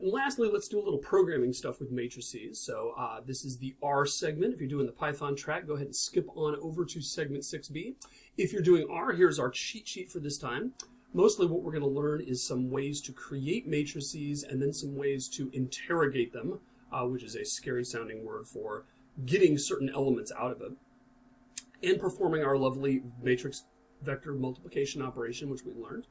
And lastly, let's do a little programming stuff with matrices. So this is the R segment. If you're doing the Python track, go ahead and skip on over to segment 6B. If you're doing R, here's our cheat sheet for this time. Mostly what we're going to learn is some ways to create matrices and then some ways to interrogate them, which is a scary sounding word for getting certain elements out of it, and performing our lovely matrix vector multiplication operation, which we learned.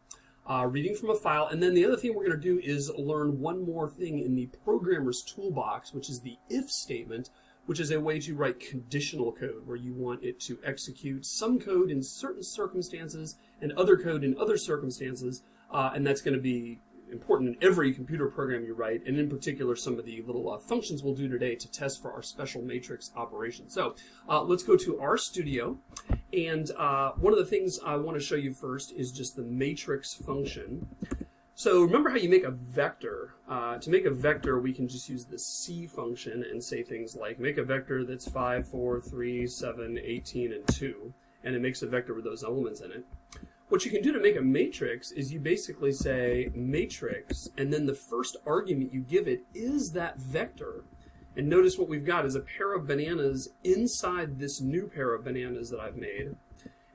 Reading from a file, and then the other thing we're going to do is learn one more thing in the programmer's toolbox, which is the if statement, which is a way to write conditional code where you want it to execute some code in certain circumstances and other code in other circumstances, and that's going to be important in every computer program you write, and in particular some of the little functions we'll do today to test for our special matrix operation. So let's go to RStudio, and one of the things I want to show you first is just the matrix function. So remember how you make a vector. To make a vector, we can just use the C function and say things like make a vector that's 5, 4, 3, 7, 18, and 2, and it makes a vector with those elements in it. What you can do to make a matrix is you basically say matrix, and then the first argument you give it is that vector. And notice what we've got is a pair of bananas inside this new pair of bananas that I've made.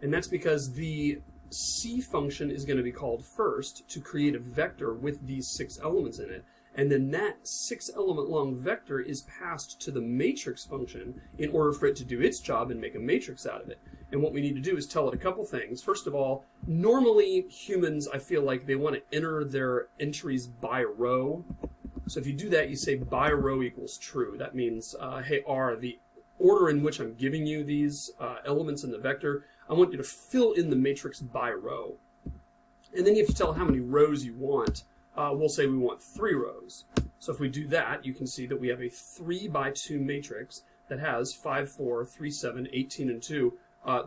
And that's because the C function is going to be called first to create a vector with these 6 elements in it. And then that 6 element long vector is passed to the matrix function in order for it to do its job and make a matrix out of it. And what we need to do is tell it a couple things. First of all, normally humans, I feel like they want to enter their entries by row. So if you do that, you say by row equals true. That means, hey, R, the order in which I'm giving you these elements in the vector, I want you to fill in the matrix by row. And then you have to tell it how many rows you want. We'll say we want 3 rows. So if we do that, you can see that we have a 3 by 2 matrix that has 5, 4, 3, 7, 18, and 2.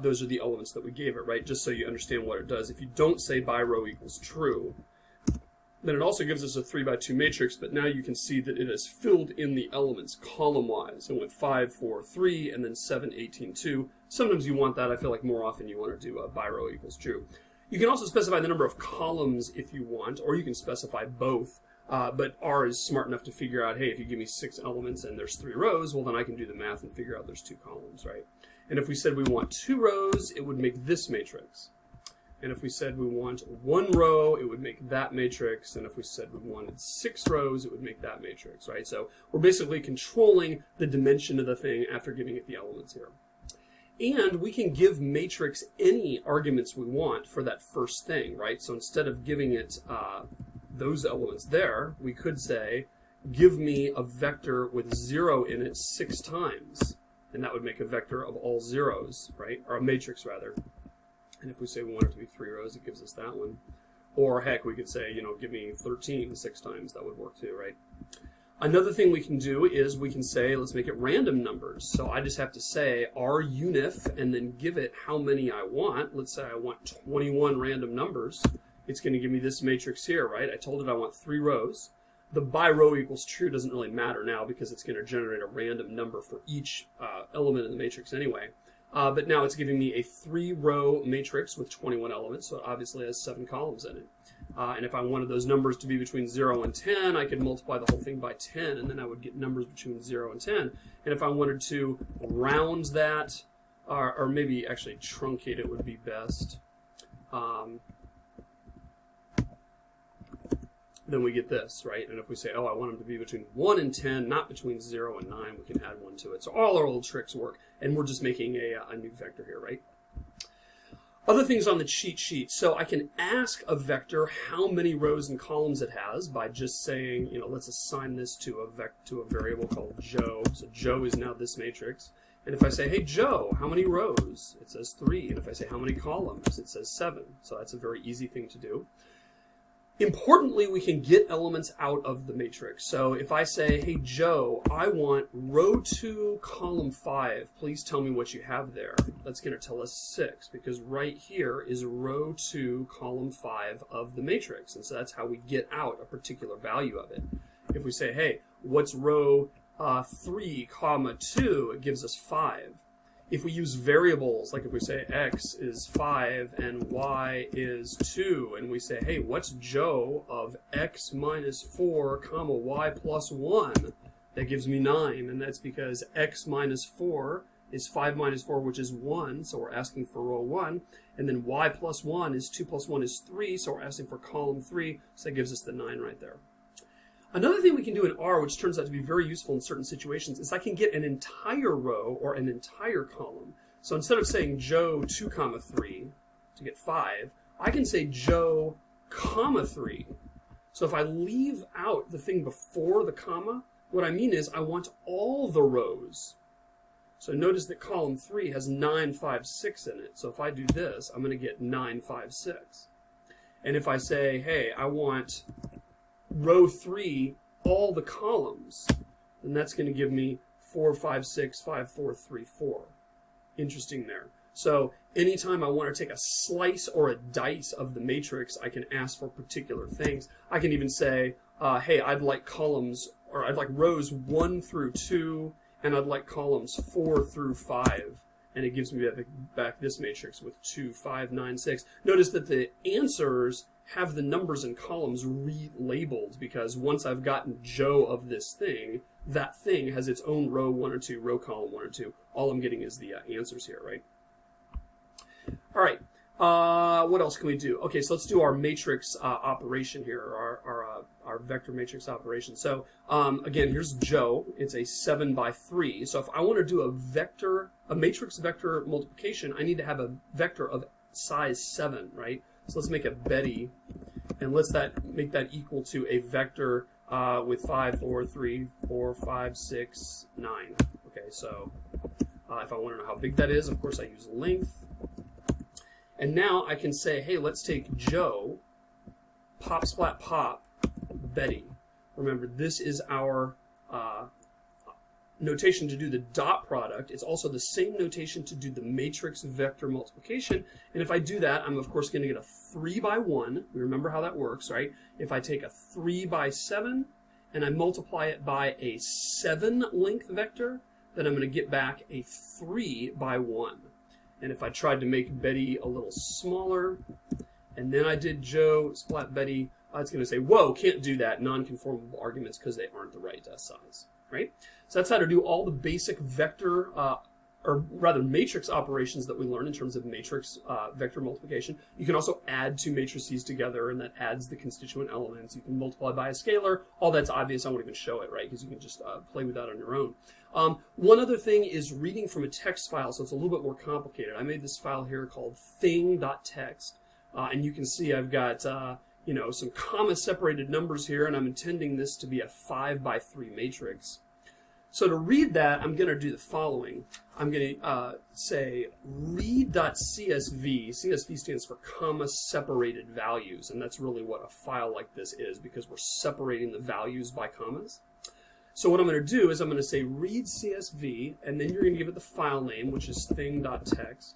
Those are the elements that we gave it, right? Just so you understand what it does. If you don't say by row equals true, then it also gives us a 3 by 2 matrix, but now you can see that it has filled in the elements column-wise. It went 5, 4, 3, and then 7, 18, 2. Sometimes you want that. I feel like more often you want to do by row equals true. You can also specify the number of columns if you want, or you can specify both. But R is smart enough to figure out, hey, if you give me 6 elements and there's 3 rows, well, then I can do the math and figure out there's 2 columns, right? And if we said we want 2 rows, it would make this matrix. And if we said we want 1 row, it would make that matrix. And if we said we wanted 6 rows, it would make that matrix, right? So we're basically controlling the dimension of the thing after giving it the elements here. And we can give matrix any arguments we want for that first thing, right? So instead of giving it those elements there, we could say, give me a vector with 0 in it 6 times. And that would make a vector of all zeros, right? Or a matrix, rather. And if we say we want it to be 3 rows, it gives us that one. Or heck, we could say, give me 13 6 times. That would work too, right? Another thing we can do is we can say, let's make it random numbers. So I just have to say runif and then give it how many I want. Let's say I want 21 random numbers. It's going to give me this matrix here, right? I told it I want 3 rows. The by row equals true doesn't really matter now because it's going to generate a random number for each element in the matrix anyway. But now it's giving me a 3-row matrix with 21 elements, so it obviously has 7 columns in it. And if I wanted those numbers to be between 0 and 10, I could multiply the whole thing by 10, and then I would get numbers between 0 and 10. And if I wanted to round that, or maybe actually truncate it would be best, then we get this, right? And if we say, oh, I want them to be between 1 and 10, not between 0 and 9, we can add 1 to it. So all our old tricks work, and we're just making a new vector here, right? Other things on the cheat sheet. So I can ask a vector how many rows and columns it has by just saying, let's assign this to a variable called Joe. So Joe is now this matrix. And if I say, hey, Joe, how many rows? It says 3. And if I say, how many columns? It says 7. So that's a very easy thing to do. Importantly, we can get elements out of the matrix. So if I say, hey, Joe, I want row 2, column 5. Please tell me what you have there. That's going to tell us 6 because right here is row 2, column 5 of the matrix. And so that's how we get out a particular value of it. If we say, hey, what's row 3, comma 2, it gives us 5. If we use variables, like if we say x is 5 and y is 2, and we say, hey, what's Joe of x minus 4 comma y plus 1? That gives me 9, and that's because x minus 4 is 5 minus 4, which is 1, so we're asking for row 1. And then y plus 1 is 2 plus 1 is 3, so we're asking for column 3, so that gives us the 9 right there. Another thing we can do in R, which turns out to be very useful in certain situations, is I can get an entire row or an entire column. So instead of saying Joe 2 comma 3 to get 5, I can say Joe comma 3. So if I leave out the thing before the comma, what I mean is I want all the rows. So notice that column 3 has 9, 5, 6 in it. So if I do this, I'm going to get 9, 5, 6. And if I say, hey, I want row 3, all the columns, then that's going to give me 4, 5, 6, 5, 4, 3, 4. Interesting there. So anytime I want to take a slice or a dice of the matrix, I can ask for particular things. I can even say, hey, I'd like columns, or I'd like rows 1 through 2, and I'd like columns 4 through 5. And it gives me back this matrix with 2, 5, 9, 6. Notice that the answers have the numbers and columns relabeled, because once I've gotten Joe of this thing, that thing has its own row 1 or 2, row column 1 or 2. All I'm getting is the answers here, right? All right. What else can we do? Okay, so let's do our matrix operation here, our vector matrix operation. So again, here's Joe. It's a 7 by 3. So if I want to do a matrix vector multiplication, I need to have a vector of size 7, right? So let's make a Betty, and let's make that equal to a vector with 5, 4, 3, 4, 5, 6, 9. Okay, so if I want to know how big that is, of course I use length. And now I can say, hey, let's take Joe, pop, splat, pop, Betty. Remember, this is our notation to do the dot product. It's also the same notation to do the matrix vector multiplication. And if I do that, I'm of course going to get a 3 by 1. We remember how that works, right? If I take a 3 by 7 and I multiply it by a 7 length vector, then I'm going to get back a 3 by 1. And if I tried to make Betty a little smaller, and then I did Joe, splat Betty, it's going to say, whoa, can't do that, non-conformable arguments, because they aren't the right size, right? So that's how to do all the basic vector, or rather matrix operations that we learn in terms of matrix vector multiplication. You can also add two matrices together, and that adds the constituent elements. You can multiply by a scalar. All that's obvious. I won't even show it, right? Because you can just play with that on your own. One other thing is reading from a text file, so it's a little bit more complicated. I made this file here called thing.txt, and you can see I've got some comma-separated numbers here, and I'm intending this to be a 5 by 3 matrix. So to read that, I'm going to do the following. I'm going to say read.csv. CSV stands for comma-separated values, and that's really what a file like this is, because we're separating the values by commas. So what I'm going to do is I'm going to say read CSV, and then you're going to give it the file name, which is thing.txt.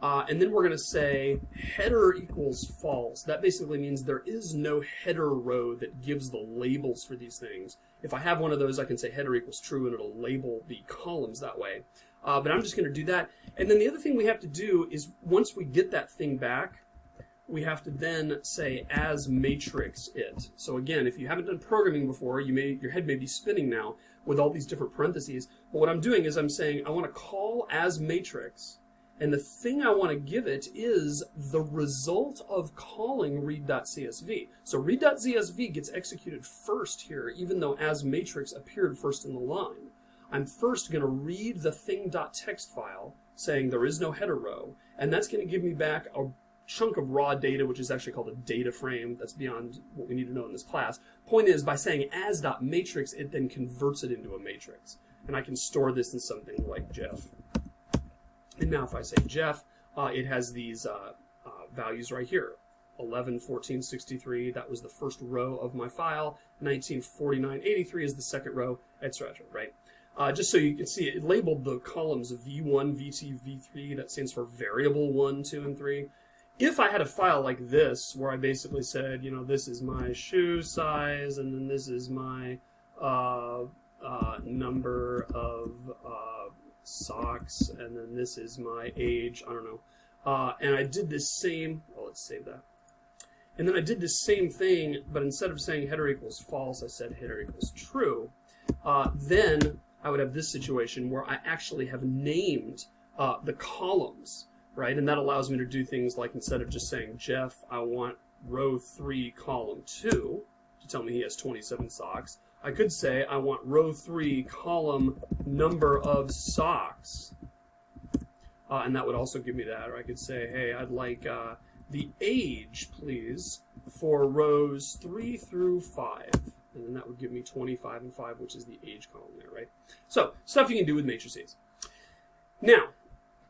And then we're going to say header equals false. That basically means there is no header row that gives the labels for these things. If I have one of those, I can say header equals true, and it'll label the columns that way. But I'm just going to do that. And then the other thing we have to do is once we get that thing back, we have to then say as matrix it. So again, if you haven't done programming before, your head may be spinning now with all these different parentheses. But what I'm doing is I'm saying I want to call as matrix, and the thing I want to give it is the result of calling read.csv. So read.csv gets executed first here, even though as matrix appeared first in the line. I'm first going to read the thing.txt file saying there is no header row, and that's going to give me back a chunk of raw data, which is actually called a data frame. That's beyond what we need to know in this class. Point is, by saying as.matrix, it then converts it into a matrix. And I can store this in something like Jeff. And now if I say Jeff, it has these values right here. 11, 14, 63, that was the first row of my file. 19, 49, 83 is the second row, etc., right? Just so you can see, it labeled the columns V1, V2, V3. That stands for variable 1, 2, and 3. If I had a file like this, where I basically said, this is my shoe size, and then this is my number of socks, and then this is my age, I don't know. And I did this same, well, let's save that. And then I did this same thing, but instead of saying header equals false, I said header equals true. Then I would have this situation where I actually have named the columns, right? And that allows me to do things like, instead of just saying, Jeff, I want row 3, column 2, to tell me he has 27 socks. I could say, I want row 3, column number of socks. And that would also give me that. Or I could say, hey, I'd like the age, please, for rows 3 through 5. And then that would give me 25 and 5, which is the age column there, right? So, stuff you can do with matrices. Now,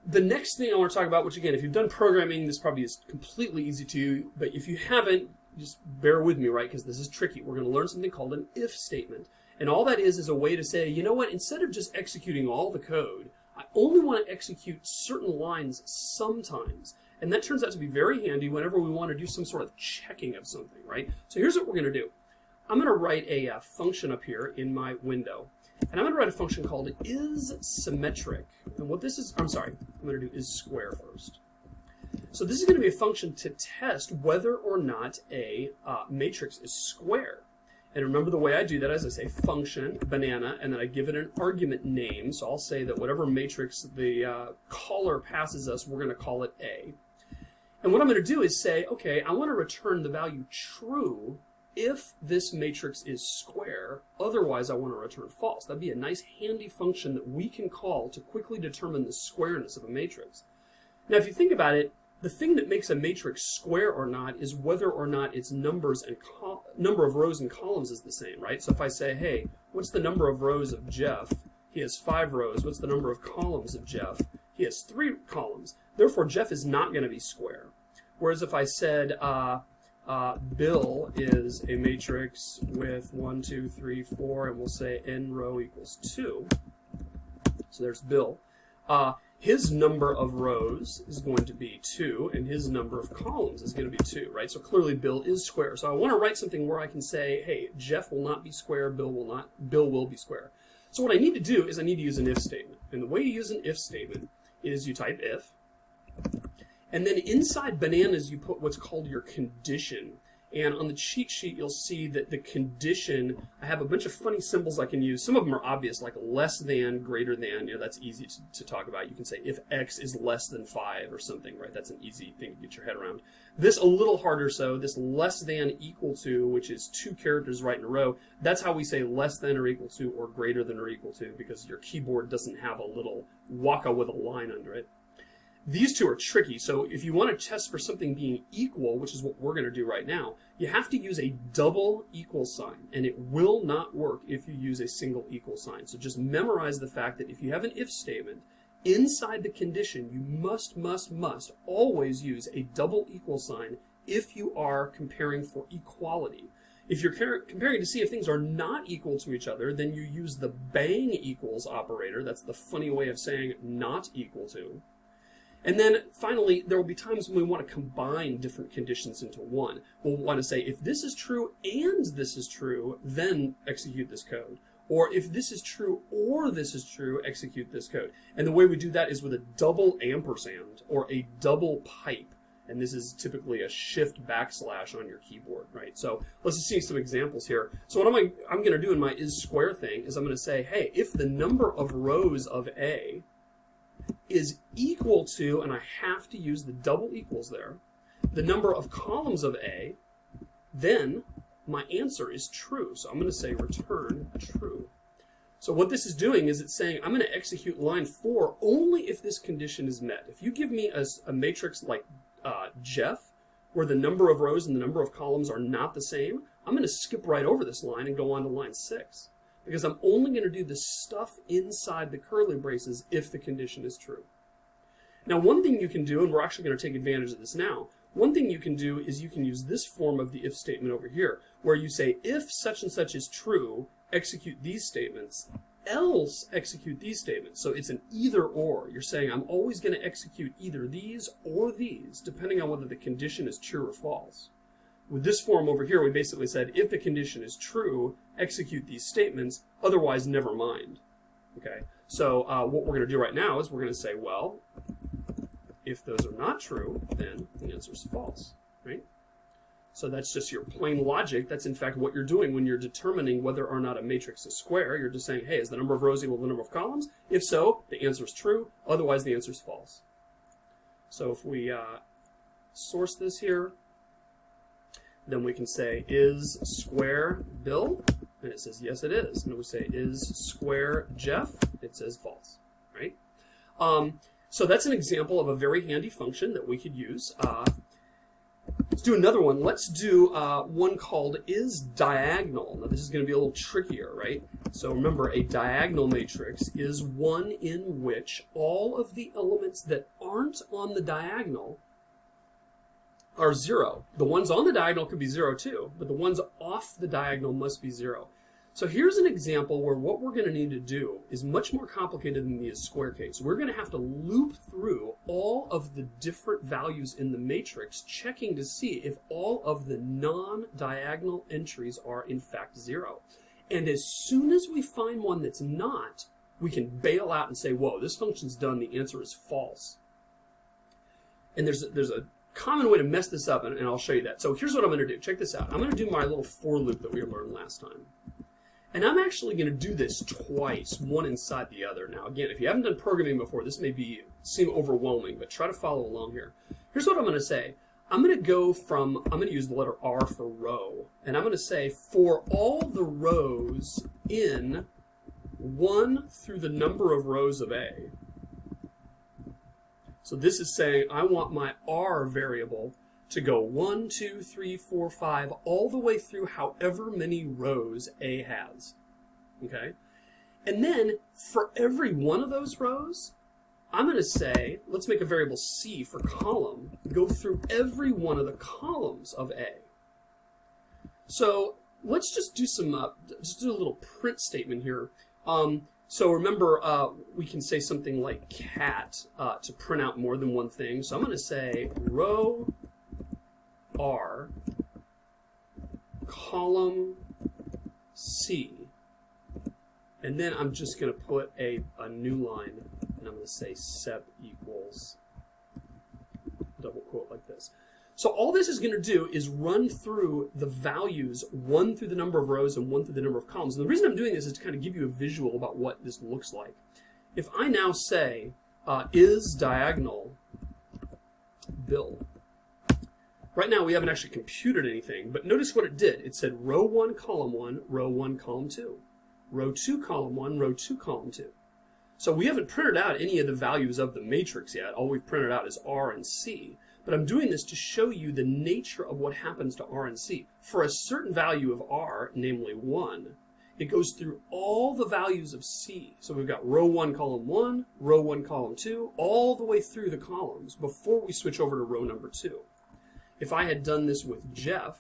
the next thing I want to talk about, which again, if you've done programming, this probably is completely easy to you, but if you haven't, just bear with me, right, because this is tricky. We're going to learn something called an if statement. And all that is a way to say, you know what, instead of just executing all the code, I only want to execute certain lines sometimes. And that turns out to be very handy whenever we want to do some sort of checking of something, right? So here's what we're going to do. I'm going to write a function up here in my window. And I'm going to write a function called isSymmetric. And what this is, I'm going to do isSquare first. So this is going to be a function to test whether or not a matrix is square. And remember, the way I do that is I say function, banana, and then I give it an argument name. So I'll say that whatever matrix the caller passes us, we're going to call it A. And what I'm going to do is say, okay, I want to return the value true if this matrix is square. Otherwise, I want to return false. That'd be a nice handy function that we can call to quickly determine the squareness of a matrix. Now, if you think about it, the thing that makes a matrix square or not is whether or not its numbers and number of rows and columns is the same, right? So if I say, hey, what's the number of rows of Jeff? He has 5 rows. What's the number of columns of Jeff? He has 3 columns. Therefore, Jeff is not going to be square. Whereas if I said Bill is a matrix with 1, 2, 3, 4, and we'll say n row equals 2. So there's Bill. His number of rows is going to be 2, and his number of columns is going to be 2, right? So clearly Bill is square. So I want to write something where I can say, hey, Jeff will not be square, Bill will be square. So what I need to do is I need to use an if statement. And the way you use an if statement is you type if, and then inside bananas you put what's called your condition. And on the cheat sheet, you'll see that the condition, I have a bunch of funny symbols I can use. Some of them are obvious, like less than, greater than. You know, that's easy to talk about. You can say if x is less than 5 or something, right? That's an easy thing to get your head around. This a little harder so. This less than equal to, which is 2 characters right in a row, that's how we say less than or equal to or greater than or equal to, because your keyboard doesn't have a little waka with a line under it. These two are tricky, so if you want to test for something being equal, which is what we're going to do right now, you have to use a double equal sign, and it will not work if you use a single equal sign. So just memorize the fact that if you have an if statement, inside the condition, you must always use a double equal sign if you are comparing for equality. If you're comparing to see if things are not equal to each other, then you use the bang equals operator. That's the funny way of saying not equal to. And then finally, there will be times when we want to combine different conditions into one. We'll want to say, if this is true and this is true, then execute this code. Or if this is true or this is true, execute this code. And the way we do that is with a double ampersand or a double pipe. And this is typically a shift / on your keyboard, right? So let's just see some examples here. So what I'm going to do in my isSquare thing is I'm going to say, hey, if the number of rows of A is equal to, and I have to use the double equals there, the number of columns of A, then my answer is true. So I'm going to say return true. So what this is doing is it's saying I'm going to execute line 4 only if this condition is met. If you give me a matrix like Jeff, where the number of rows and the number of columns are not the same, I'm going to skip right over this line and go on to line 6. Because I'm only going to do the stuff inside the curly braces if the condition is true. Now, one thing you can do, and we're actually going to take advantage of this now, one thing you can do is you can use this form of the if statement over here, where you say, if such and such is true, execute these statements, else execute these statements. So it's an either or. You're saying I'm always going to execute either these or these, depending on whether the condition is true or false. With this form over here, we basically said, if the condition is true, execute these statements, otherwise never mind. Okay? So what we're going to do right now is we're going to say, well, if those are not true, then the answer is false, right? So that's just your plain logic. That's in fact what you're doing when you're determining whether or not a matrix is square. You're just saying, hey, is the number of rows equal to the number of columns? If so, the answer is true. Otherwise, the answer is false. So if we source this here, then we can say, is square Bill? And it says, yes, it is. And we say, is square Jeff? It says false, right? So that's an example of a very handy function that we could use. Let's do another one. Let's do one called is diagonal. Now, this is going to be a little trickier, right? So remember, a diagonal matrix is one in which all of the elements that aren't on the diagonal are 0. The ones on the diagonal could be 0 too, but the ones off the diagonal must be 0. So here's an example where what we're going to need to do is much more complicated than the square case. We're going to have to loop through all of the different values in the matrix, checking to see if all of the non-diagonal entries are in fact 0. And as soon as we find one that's not, we can bail out and say, whoa, this function's done, the answer is false. And there's a common way to mess this up, and I'll show you that. So here's what I'm going to do. Check this out. I'm going to do my little for loop that we learned last time. And I'm actually going to do this twice, one inside the other. Now, again, if you haven't done programming before, this may seem overwhelming, but try to follow along here. Here's what I'm going to say. I'm going to use the letter R for row, and I'm going to say for all the rows in 1 through the number of rows of A. So this is saying I want my R variable to go 1, 2, 3, 4, 5, all the way through however many rows A has. Okay? And then for every one of those rows, I'm going to say, let's make a variable C for column, go through every one of the columns of A. So let's just do a little print statement here. So remember, we can say something like cat to print out more than one thing. So I'm going to say row R, column C, and then I'm just going to put a new line, and I'm going to say sep equals double quote like this. So all this is going to do is run through the values 1 through the number of rows and 1 through the number of columns. And the reason I'm doing this is to kind of give you a visual about what this looks like. If I now say is diagonal Bill. Right now, we haven't actually computed anything, but notice what it did. It said row 1, column 1, row 1, column 2. Row 2, column 1, row 2, column 2. So we haven't printed out any of the values of the matrix yet. All we've printed out is R and C. But I'm doing this to show you the nature of what happens to R and C. For a certain value of R, namely 1, it goes through all the values of C. So we've got row 1, column 1, row 1, column 2, all the way through the columns before we switch over to row number 2. If I had done this with Jeff,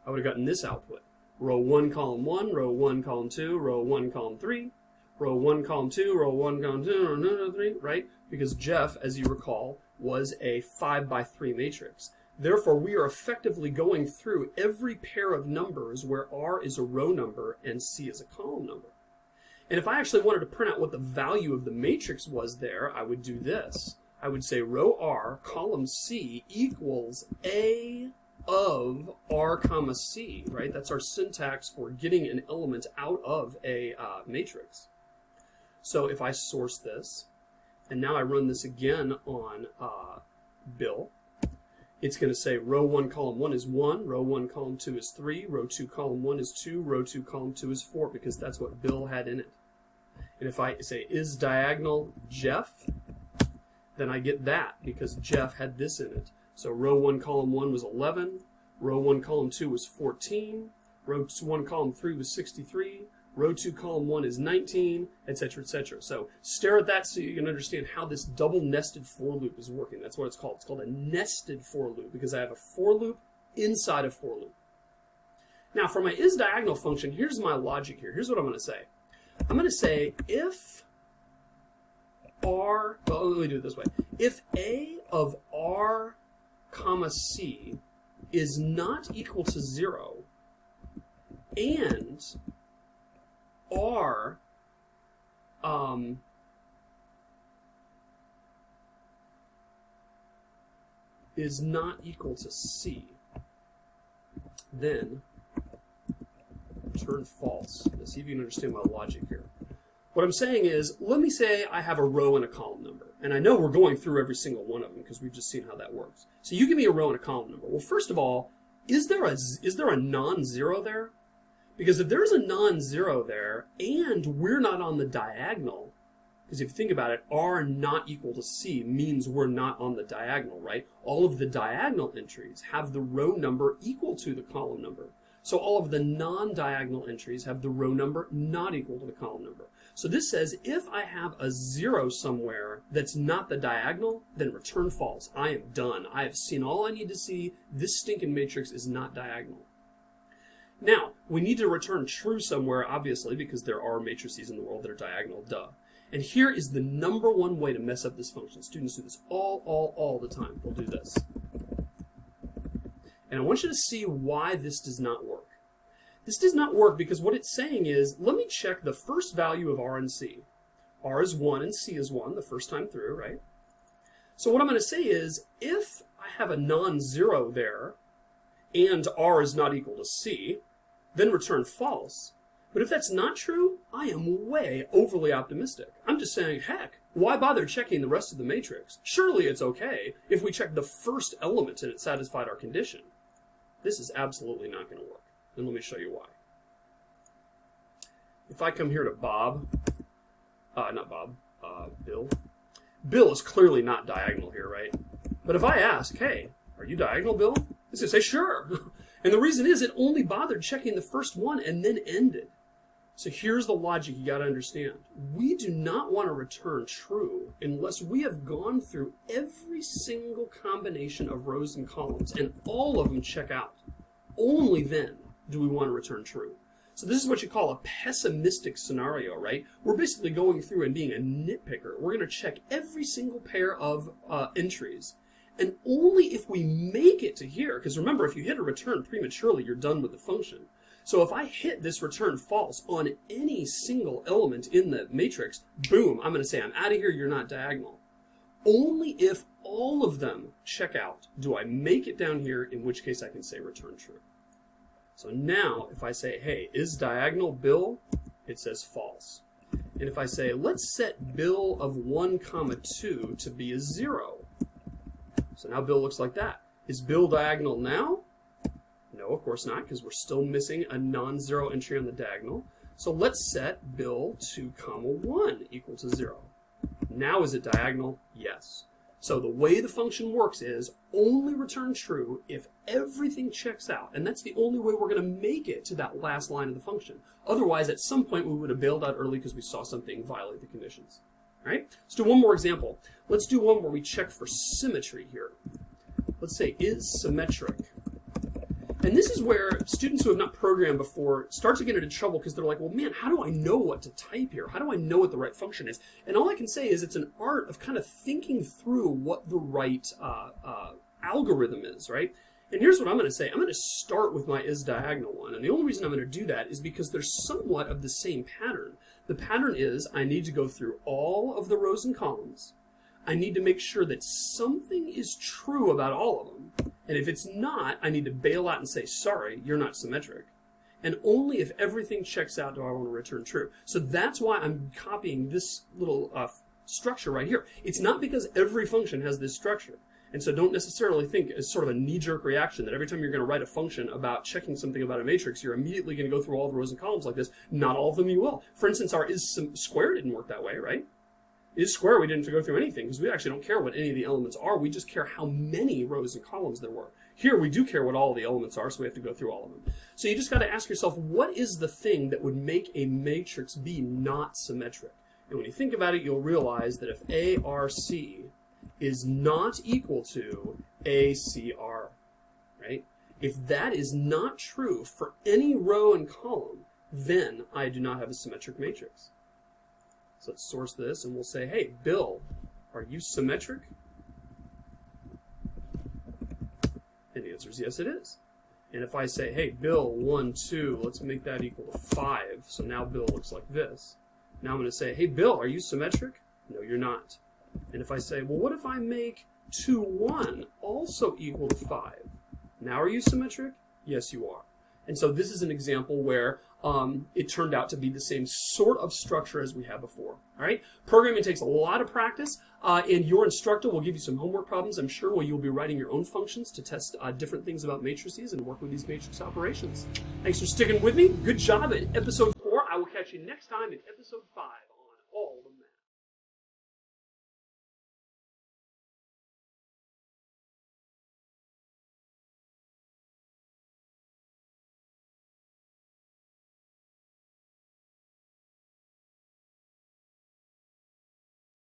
I would have gotten this output. Row 1, column 1, row 1, column 2, row 1, column 3, row 1, column 2, row 1, column 2, row 1, 3, right? Because Jeff, as you recall, was a 5x3 matrix. Therefore, we are effectively going through every pair of numbers where R is a row number and C is a column number. And if I actually wanted to print out what the value of the matrix was there, I would do this. I would say row R, column C equals A of R comma C, right? That's our syntax for getting an element out of a matrix. So if I source this, and now I run this again on Bill, it's going to say row 1, column 1 is 1, row 1, column 2 is 3, row 2, column 1 is 2, row 2, column 2 is 4, because that's what Bill had in it. And if I say is diagonal Jeff, then I get that because Jeff had this in it. So row 1, column 1 was 11, row 1, column 2 was 14, row 1, column 3 was 63, row 2, column 1 is 19, etc., etc. So stare at that so you can understand how this double nested for loop is working. That's what it's called. It's called a nested for loop because I have a for loop inside a for loop. Now for my is diagonal function, here's my logic here. Here's what I'm going to say. I'm going to say if R, well, let me do it this way. If A of R comma C is not equal to 0 and R is not equal to C, then return false. Let's see if you can understand my logic here. What I'm saying is, let me say I have a row and a column number. And I know we're going through every single one of them because we've just seen how that works. So you give me a row and a column number. Well, first of all, is there a non-zero there? Because if there's a non-zero there and we're not on the diagonal, because if you think about it, R not equal to C means we're not on the diagonal, right? All of the diagonal entries have the row number equal to the column number. So all of the non-diagonal entries have the row number not equal to the column number. So this says if I have a 0 somewhere that's not the diagonal, then return false. I am done. I have seen all I need to see. This stinking matrix is not diagonal. Now, we need to return true somewhere, obviously, because there are matrices in the world that are diagonal, duh. And here is the number one way to mess up this function. Students do this all the time. They'll do this. And I want you to see why this does not work. This does not work because what it's saying is, let me check the first value of R and C. R is 1 and C is 1 the first time through, right? So what I'm going to say is, if I have a non-zero there, and R is not equal to C, then return false. But if that's not true, I am way overly optimistic. I'm just saying, heck, why bother checking the rest of the matrix? Surely it's okay if we check the first element and it satisfied our condition. This is absolutely not going to work. And let me show you why. If I come here to Bill. Bill is clearly not diagonal here, right? But if I ask, hey, are you diagonal, Bill? It's going to say, sure. And the reason is it only bothered checking the first one and then ended. So here's the logic you got to understand. We do not want to return true unless we have gone through every single combination of rows and columns and all of them check out. Only then do we want to return true. So this is what you call a pessimistic scenario, right? We're basically going through and being a nitpicker. We're going to check every single pair of entries. And only if we make it to here, because remember, if you hit a return prematurely, you're done with the function. So if I hit this return false on any single element in the matrix, boom, I'm going to say I'm out of here, you're not diagonal. Only if all of them check out do I make it down here, in which case I can say return true. So now if I say, hey, is diagonal Bill? It says false. And if I say, let's set Bill of 1, 2 to be a 0. So now Bill looks like that. Is Bill diagonal now? No, of course not, because we're still missing a non-zero entry on the diagonal. So let's set Bill 2, 1 equal to 0. Now is it diagonal? Yes. So the way the function works is only return true if everything checks out. And that's the only way we're going to make it to that last line of the function. Otherwise, at some point, we would have bailed out early because we saw something violate the conditions. All right? Let's do one more example. Let's do one where we check for symmetry here. Let's say, is symmetric. And this is where students who have not programmed before start to get into trouble because they're like, well, man, how do I know what to type here? How do I know what the right function is? And all I can say is it's an art of kind of thinking through what the right algorithm is, right? And here's what I'm going to say. I'm going to start with my is diagonal one. And the only reason I'm going to do that is because there's somewhat of the same pattern. The pattern is I need to go through all of the rows and columns. I need to make sure that something is true about all of them. And if it's not, I need to bail out and say, sorry, you're not symmetric. And only if everything checks out do I want to return true. So that's why I'm copying this little structure right here. It's not because every function has this structure. And so don't necessarily think as sort of a knee-jerk reaction that every time you're going to write a function about checking something about a matrix, you're immediately going to go through all the rows and columns like this. Not all of them you will. For instance, our is square didn't work that way, right? Is square, we didn't have to go through anything because we actually don't care what any of the elements are. We just care how many rows and columns there were. Here, we do care what all the elements are, so we have to go through all of them. So you just got to ask yourself, what is the thing that would make a matrix be not symmetric? And when you think about it, you'll realize that if ARC is not equal to ACR, right? If that is not true for any row and column, then I do not have a symmetric matrix. So let's source this, and we'll say, hey, Bill, are you symmetric? And the answer is yes, it is. And if I say, hey, Bill, 1, 2, let's make that equal to 5. So now Bill looks like this. Now I'm going to say, hey, Bill, are you symmetric? No, you're not. And if I say, well, what if I make 2, 1 also equal to 5? Now are you symmetric? Yes, you are. And so this is an example where it turned out to be the same sort of structure as we had before. All right? Programming takes a lot of practice, and your instructor will give you some homework problems, I'm sure, where you'll be writing your own functions to test different things about matrices and work with these matrix operations. Thanks for sticking with me. Good job at episode 4. I will catch you next time in episode 5 on All the Math.